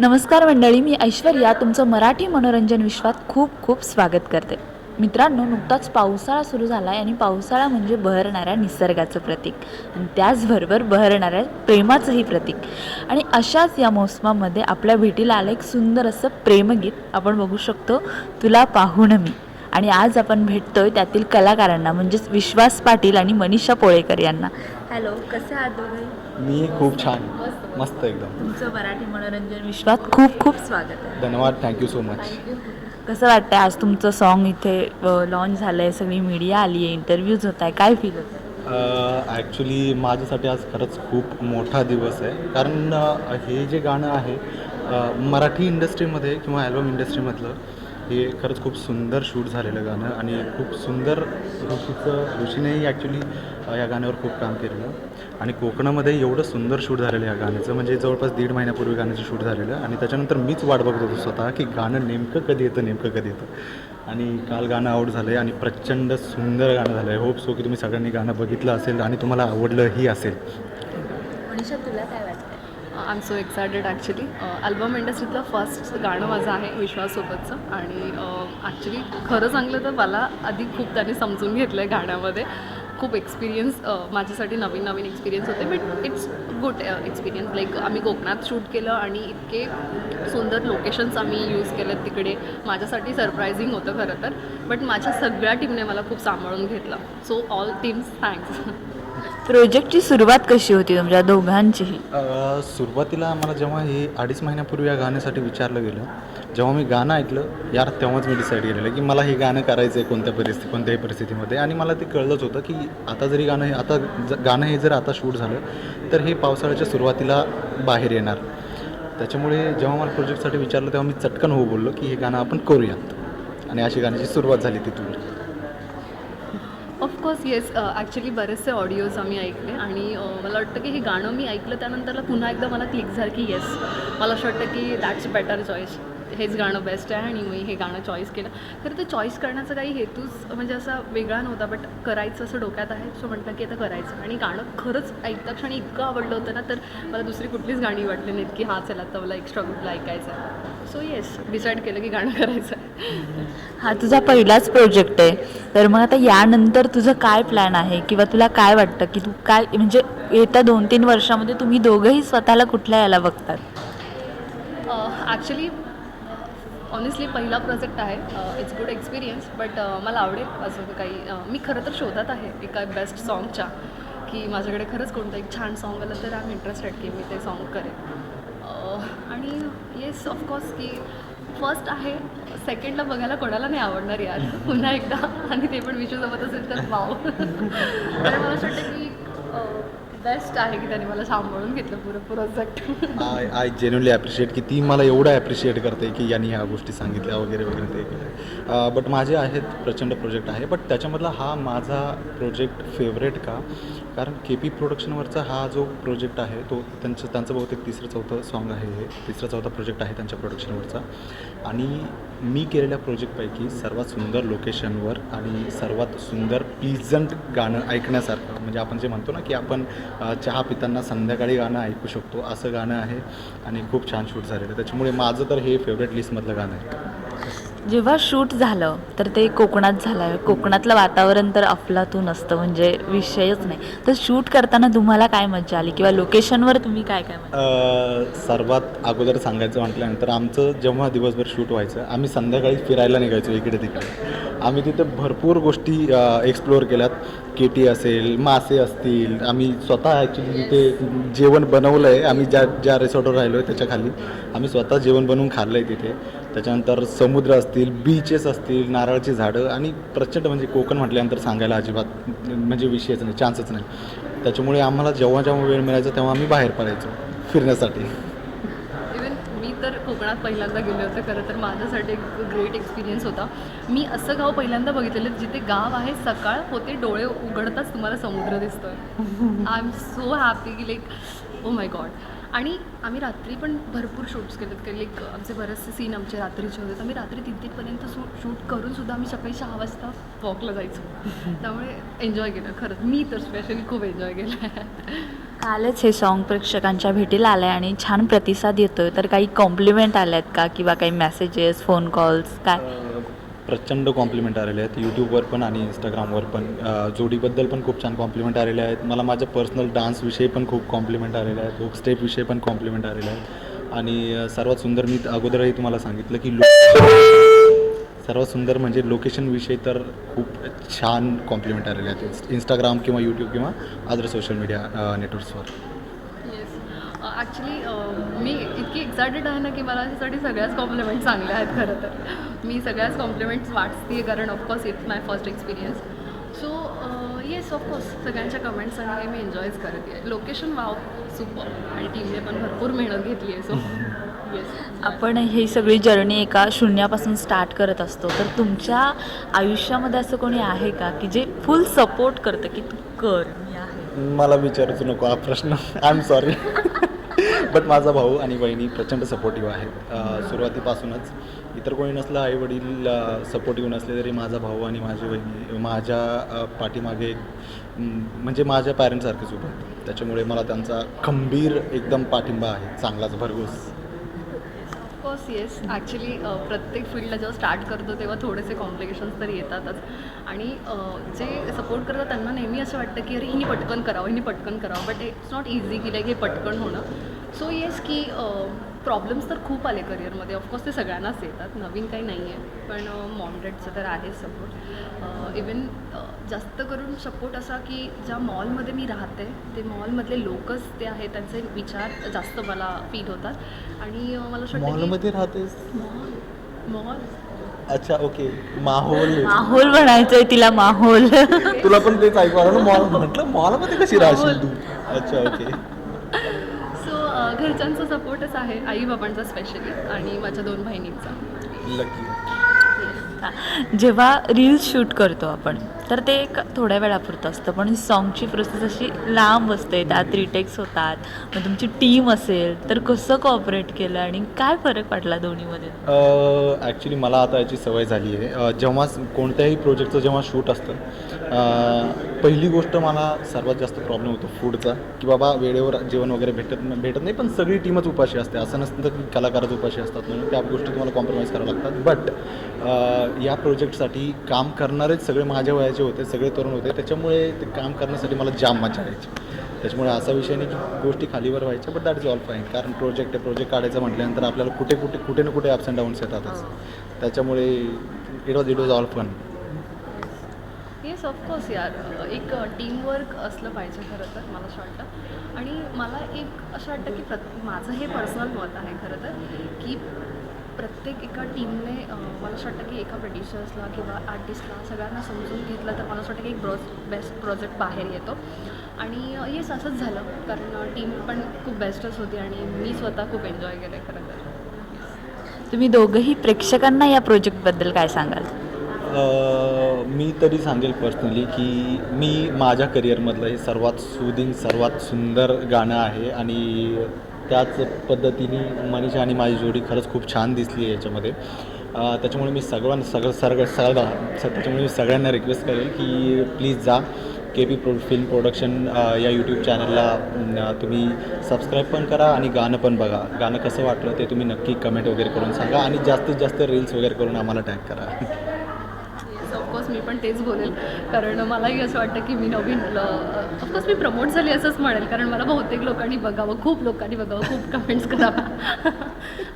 नमस्कार मंडळी, मी ऐश्वर्या तुमचं मराठी मनोरंजन विश्वात खूप खूप स्वागत करते. मित्रांनो, नुकताच पावसाळा सुरू झाला आहे आणि पावसाळा म्हणजे बहरणाऱ्या निसर्गाचं प्रतीक आणि त्याचबरोबर बहरणाऱ्या प्रेमाचंही प्रतीक. आणि अशाच या मोसमामध्ये आपल्या भेटीला आलं एक सुंदर असं प्रेमगीत आपण बघू शकतो, तुला पाहून मी. आणि आज आपण भेटतोय त्यातील कलाकारांना म्हणजेच विश्वास पाटील आणि मनीषा पोळेकर यांना. हॅलो, कसे आहात दोघंही? मी खूप छान. मस्त एकदम. तुमचं मराठी मनोरंजन विश्वात खूप खूप स्वागत आहे. धन्यवाद. Thank you so much. कसं वाटतंय आज तुमचं सॉन्ग इथे लॉन्च झालं आहे, सगळी मीडिया आली आहे, इंटरव्ह्यूज होत आहे, काय फील होतं आहे? ॲक्च्युली माझ्यासाठी आज खरंच खूप मोठा दिवस आहे. कारण हे जे गाणं आहे मराठी इंडस्ट्रीमध्ये किंवा ॲल्बम इंडस्ट्रीमधलं हे खरंच खूप सुंदर शूट झालेलं गाणं आणि खूप सुंदर ऋषीनेही ॲक्च्युली या गाण्यावर खूप काम केलेलं आणि कोकणामध्ये एवढं सुंदर शूट झालेलं या गाण्याचं, म्हणजे जवळपास 1.5 महिन्यापूर्वी गाण्याचं शूट झालेलं आणि त्याच्यानंतर मीच वाट बघत होतो स्वतः की गाणं नेमकं कधी येतं आणि काल गाणं आउट झालं आहे आणि प्रचंड सुंदर गाणं झालं आहे. होप सो की तुम्ही सगळ्यांनी गाणं बघितलं असेल आणि तुम्हाला आवडलंही असेल. मनीषा, तुला काय वाटतं? I am so excited actually. Album इंडस्ट्रीतलं फर्स्ट गाणं माझं आहे विश्वाससोबतचं आणि ॲक्च्युली खरं सांगलं तर मला आधी खूप त्याने समजून घेतलं आहे गाण्यामध्ये. खूप एक्सपिरियन्स माझ्यासाठी नवीन एक्सपिरियन्स होते, but it's good experience. Like आम्ही कोकणात शूट केलं आणि इतके सुंदर लोकेशन्स आम्ही यूज केलेत तिकडे. माझ्यासाठी सरप्रायझिंग होतं खरं तर, बट माझ्या सगळ्या टीमने मला खूप सांभाळून घेतलं. So all teams thanks. प्रोजेक्टची सुरुवात कशी होती तुमच्या दोघांचीही? सुरुवातीला मला जेव्हा हे 2.5 महिन्यापूर्वी या गाण्यासाठी विचारलं गेलं, जेव्हा मी गाणं ऐकलं यार, तेव्हाच मी डिसाईड केलेलं की मला हे गाणं करायचं आहे कोणत्याही परिस्थितीमध्ये. आणि मला ते कळलंच होतं की आता जरी गाणं हे जर आता शूट झालं तर हे पावसाळ्याच्या सुरुवातीला बाहेर येणार. त्याच्यामुळे जेव्हा मला प्रोजेक्टसाठी विचारलं तेव्हा मी चटकन हो बोललो की हे गाणं आपण करूयात आणि अशी गाण्याची सुरुवात झाली तिथून. Of course yes. ॲक्च्युली बरेचसे ऑडिओज आम्ही ऐकले आणि मला वाटतं की हे गाणं मी ऐकलं त्यानंतरला पुन्हा एकदा मला क्लिक झालं की येस, मला असं वाटतं की दॅट्स बेटर चॉईस, हेच गाणं बेस्ट आहे आणि मी हे गाणं चॉईस केलं. खरं तर चॉईस करण्याचा काही हेतूच म्हणजे असा वेगळा नव्हता, बट करायचं असं डोक्यात आहे. सो म्हटलं की आता करायचं आणि गाणं खरंच ऐकता क्षणी इतकं आवडलं होतं ना, तर मला दुसरी कुठलीच गाणी वाटली नाहीत की हां चला आता मला एक्स्ट्रा कुठलं ऐकायचं आहे. सो येस, डिसाईड केलं की गाणं करायचं आहे. हा तुझा पहिलाच प्रोजेक्ट आहे, तर मग आता यानंतर तुझं काय प्लॅन आहे किंवा तुला काय वाटतं की तू काय म्हणजे येत्या 2-3 वर्षामध्ये तुम्ही दोघंही स्वतःला कुठल्या याला बघतात? ॲक्च्युली ऑनेस्टली पहिला प्रोजेक्ट आहे. इट्स गुड एक्सपिरियन्स, बट मला आवडेल असं काही. मी खरं तर शोधत आहे एका बेस्ट सॉन्गच्या, की माझ्याकडे खरंच कोणतं एक छान सॉन्ग आलं तर आय एम इंटरेस्टेड की मी ते सॉन्ग करेन. आणि येस ऑफकोर्स की फर्स्ट आहे, सेकंडला बघायला कोणाला नाही आवडणार यार पुन्हा एकदा, आणि ते पण विशूसोबत असेल तर वाव. तर मला असं वाटतं की बेस्ट आहे की त्याने मला सांभाळून घेतलं पुरं प्रोजेक्ट. आय जेन्युअनली ॲप्रिशिएट की ती मला एवढं ॲप्रिशिएट करते की यांनी ह्या गोष्टी सांगितल्या वगैरे ते केलं. बट माझे आहेत प्रचंड प्रोजेक्ट आहे, बट त्याच्यामधला हा माझा प्रोजेक्ट फेवरेट का, कारण KP प्रोडक्शनवरचा हा जो प्रोजेक्ट आहे तो त्यांचं बहुतेक 3रं-4थं सॉन्ग आहे, हे 3रा-4था प्रोजेक्ट आहे त्यांच्या प्रोडक्शनवरचा. आणि मी केलेल्या प्रोजेक्टपैकी सर्वात सुंदर लोकेशनवर आणि सर्वात सुंदर प्लीजंट गाणं ऐकण्यासारखं, म्हणजे आपण जे म्हणतो ना की आपण चहा पिताना संध्याकाळी गाणं ऐकू शकतो, असं गाणं आहे आणि खूप छान शूट झालेलं. त्याच्यामुळे माझं तर हे फेवरेट लिस्टमधलं गाणं आहे. जेव्हा शूट झालं तर ते कोकणात झालं आहे. कोकणातलं वातावरण तर अफलातून असतं, म्हणजे विषयच नाही. तर शूट करताना तुम्हाला काय मजा आली किंवा लोकेशनवर तुम्ही काय काय सर्वात अगोदर सांगायचं म्हटल्यानंतर आमचं जेव्हा दिवसभर शूट व्हायचं, आम्ही संध्याकाळी फिरायला निघायचो इकडे तिकडे. आम्ही तिथे भरपूर गोष्टी एक्सप्लोअर केल्यात. केटी असेल, मासे असतील, आम्ही स्वतः ॲक्च्युली तिथे जेवण बनवलं आहे. आम्ही ज्या रिसॉर्टवर राहिलो आहे त्याच्या खाली आम्ही स्वतः जेवण बनवून खाल्लं आहे तिथे. त्याच्यानंतर समुद्र असतील, बीचेस असतील, नारळाची झाडं आणि प्रचंड, म्हणजे कोकण म्हटल्यानंतर सांगायला अजिबात म्हणजे विषयच नाही, चान्सच नाही. त्याच्यामुळे आम्हाला जेव्हा वेळ मिळायचा तेव्हा आम्ही बाहेर पडायचो फिरण्यासाठी. इवन मी तर कोकणात पहिल्यांदा गेले होते. खरं तर माझ्यासाठी एक ग्रेट एक्सपिरियन्स होता. मी असं गाव पहिल्यांदा बघितलेलं जिथे गाव आहे, सकाळ होते डोळे उघडताच तुम्हाला समुद्र दिसतो आहे. आय एम सो हॅपी की लाईक ओ माय गॉड. आणि आम्ही रात्री पण भरपूर शूट्स केलेत, की लाईक आमचे बरेचसे सीन आमचे रात्रीचे होते. आम्ही रात्री 3-3पर्यंत शूट करूनसुद्धा आम्ही सकाळी 6 वाजता वॉकला जायचो. त्यामुळे एन्जॉय केलं खरंच. मी तर स्पेशली खूप एन्जॉय केलं आहे. कालच हे सॉन्ग प्रेक्षकांच्या भेटीला आलं आहे आणि छान प्रतिसाद येतोय, तर काही कॉम्प्लिमेंट आल्या आहेत का किंवा काही मेसेजेस, फोन कॉल्स काय? प्रचंड कॉम्प्लिमेंट आलेले आहेत यूट्यूबवर पण आणि इंस्टाग्रामवर पण. जोडीबद्दल पण खूप छान कॉम्प्लिमेंट आलेले आहेत. मला माझ्या पर्सनल डान्सविषयी पण खूप कॉम्प्लिमेंट आलेले आहेत. हुक स्टेपविषयी पण कॉम्प्लिमेंट आलेले आहेत. आणि सर्वात सुंदर मी अगोदरही तुम्हाला सांगितलं की सर्वात सुंदर म्हणजे लोकेशनविषयी तर खूप छान कॉम्प्लिमेंट आलेले आहेत इंस्टाग्राम किंवा यूट्यूब किंवा अदर सोशल मीडिया नेटवर्क्सवर. येस, ॲक्च्युली मी इतकी एक्सायटेड आहे ना की मला त्यासाठी सगळ्याच कॉम्प्लिमेंट चांगल्या आहेत खरं तर. मी सगळ्याच कॉम्प्लिमेंट्स वाटते कारण of course it's my first experience. So yes, of course सगळ्यांच्या कमेंट्स आणि मी एन्जॉयच करते आहे. लोकेशन वाव सुपर आणि टीमने पण भरपूर मेहनत घेतली आहे. सो येस, आपण ही सगळी जर्नी एका शून्यापासून स्टार्ट करत असतो, तर तुमच्या आयुष्यामध्ये असं कोणी आहे का की जे फुल सपोर्ट करतं की तू कर, मी आहे? मला विचारूच नको हा प्रश्न, आय एम सॉरी. बट माझा भाऊ आणि बहिणी प्रचंड सपोर्टिव्ह आहेत सुरुवातीपासूनच. इतर कोणी नसलं, आईवडील सपोर्टिव्ह नसले तरी माझा भाऊ आणि माझी बहिणी माझ्या पाठीमागे म्हणजे माझ्या पॅरेंटसारखेच उभं आहेत. त्याच्यामुळे मला त्यांचा खंबीर एकदम पाठिंबा आहे, चांगलाच भरघोस. Of course yes. ॲक्च्युली प्रत्येक फील्डला जेव्हा स्टार्ट करतो तेव्हा थोडेसे कॉम्प्लिकेशन्स तरी येतातच. आणि जे सपोर्ट करतात त्यांना नेहमी असं वाटतं की अरे हिनी पटकन करावं, हिनी पटकन करावं. बट इट्स नॉट इझी की लाईक हे पटकन होणं. सो येस की प्रॉब्लेम्स तर खूप आले करिअरमध्ये. ऑफकोर्स ते सगळ्यांनाच येतात, नवीन काही नाही आहे. पण मॉमडॅडचं तर आहे सपोर्ट. इवन जास्त करून सपोर्ट असा की ज्या मॉलमध्ये मी राहते ते मॉलमधले लोकच ते आहेत, त्यांचे विचार जास्त मला फील होतात. आणि मला असं वाटतं मॉलमध्ये राहतेस? मॉल अच्छा, ओके. माहोल माहोल म्हणायचंय तिला, माहोल. तुला पण तेच ऐकू आलं ना, मॉल म्हटलं मॉलमध्ये कशी राहशील तू? अच्छा, ओके. सो घरच्यांचा सपोर्टच आहे, आई बाबांचा स्पेशली आणि माझ्या 2 बहिणींचा. लकी. जेव्हा रील्स शूट करतो आपण, तर ते एक थोड्या वेळापुरतं असतं, पण सॉन्गची प्रोसेस अशी लांब असते, त्यात रिटेक्स होतात. मग तुमची टीम असेल तर कसं कॉपरेट केलं आणि काय फरक पडला दोन्हीमध्ये? ॲक्च्युली मला आता याची सवय झाली आहे. जेव्हा कोणत्याही प्रोजेक्टचं जेव्हा शूट असतं, पहिली गोष्ट मला सर्वात जास्त प्रॉब्लेम होतो फूडचा, की बाबा वेळेवर जेवण वगैरे भेटत नाही. पण सगळी टीमच उपाशी असते, असं नसतं की कलाकारच उपाशी असतात म्हणून त्या गोष्टी तुम्हाला कॉम्प्रोमाइज कराव्या लागतात. बट या प्रोजेक्टसाठी काम करणारेच सगळे माझ्या वयाचे होते, सगळे तरुण होते. त्याच्यामुळे ते काम करण्यासाठी मला जाम मजा यायची. त्याच्यामुळे असा विषय नाही की गोष्टी खालीवर व्हायच्या, but that is all fine. कारण प्रोजेक्ट काढायचं म्हटल्यानंतर आपल्याला कुठे ना कुठे अप्स अँड डाऊन्स येतातच. त्याच्यामुळे it was all fun. Yes, of course यार, एक टीमवर्क असलं पाहिजे खरं तर, मला असं वाटतं. आणि मला एक असं वाटतं की माझं हे पर्सनल मत आहे खरं तर, की प्रत्येक एका टीमने मला असं वाटतं की एका प्रोड्युसर्सला किंवा आर्टिस्टला सगळ्यांना समजून घेतलं तर मला असं वाटतं की एक बेस्ट प्रोजेक्ट बाहेर येतो. आणि येस, असंच झालं कारण टीम पण खूप बेस्टच होती आणि मी स्वतः खूप एन्जॉय केलं आहे खरं तर. तुम्ही दोघंही प्रेक्षकांना या प्रोजेक्टबद्दल काय सांगाल? मी तरी सांगेल पर्सनली की मी माझ्या करिअरमधलं हे सर्वात सुदिंग, सर्वात सुंदर गाणं आहे. आणि त्याच पद्धतीने मनीषा आणि माझी जोडी खरंच खूप छान दिसली आहे याच्यामध्ये. त्याच्यामुळे मी त्याच्यामुळे मी सगळ्यांना रिक्वेस्ट करेल की प्लीज जा KP फिल्म प्रोडक्शन या यूट्यूब चॅनलला तुम्ही सबस्क्राईब पण करा आणि गाणं पण बघा. गाणं कसं वाटलं ते तुम्ही नक्की कमेंट वगैरे करून सांगा आणि जास्तीत जास्त रील्स वगैरे करून आम्हाला टॅग करा. ऑफकोर्स मी पण तेच बोलेल कारण मलाही असं वाटतं की मी नवीन ऑफकोर्स मी प्रमोट झाली असंच म्हणेल कारण मला बहुतेक लोकांनी बघावं, खूप लोकांनी बघावं, खूप कमेंट्स करावं.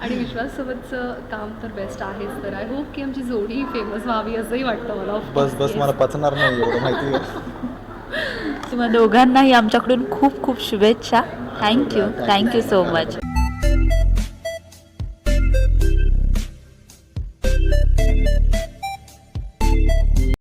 आणि विश्वाससोबतचं काम तर बेस्ट आहेच. तर आय होप की आमची जोडी फेमस व्हावी असंही वाटतं मला. बस मला पचणार नाही एवढं माहिती आहे. तुम्हा दोघांनाही आमच्याकडून खूप खूप शुभेच्छा. Thank you so much.